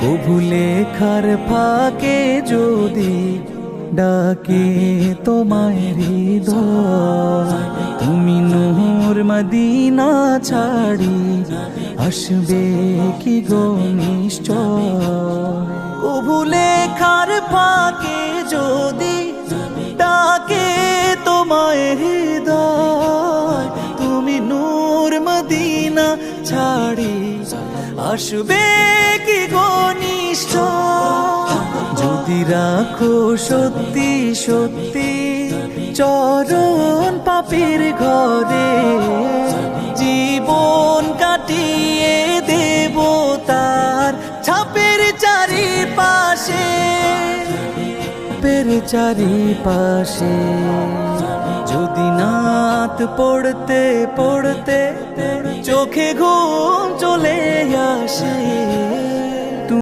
কভু লেখার ফাঁকে যদি ডাকে তোমায় হৃদয়, তুমি নূর মদিনা ছাড়ি আসবে কি গো নিশ্চয়। কভু লেখার ফাঁকে যদি ডাকে তোমায় হৃদয়, তুমি নূর মদিনা ছাড়ি আসবে কি গো নিশ্চয়। যদি রাখো সত্যি সত্যি চরণ পাপের ঘরে, জীবন কাটিয়ে দেব তার ছাপের চারিপাশে, চারিপাশে। যদি নাত পড়তে পড়তে চোখে ঘুম চলে আসে,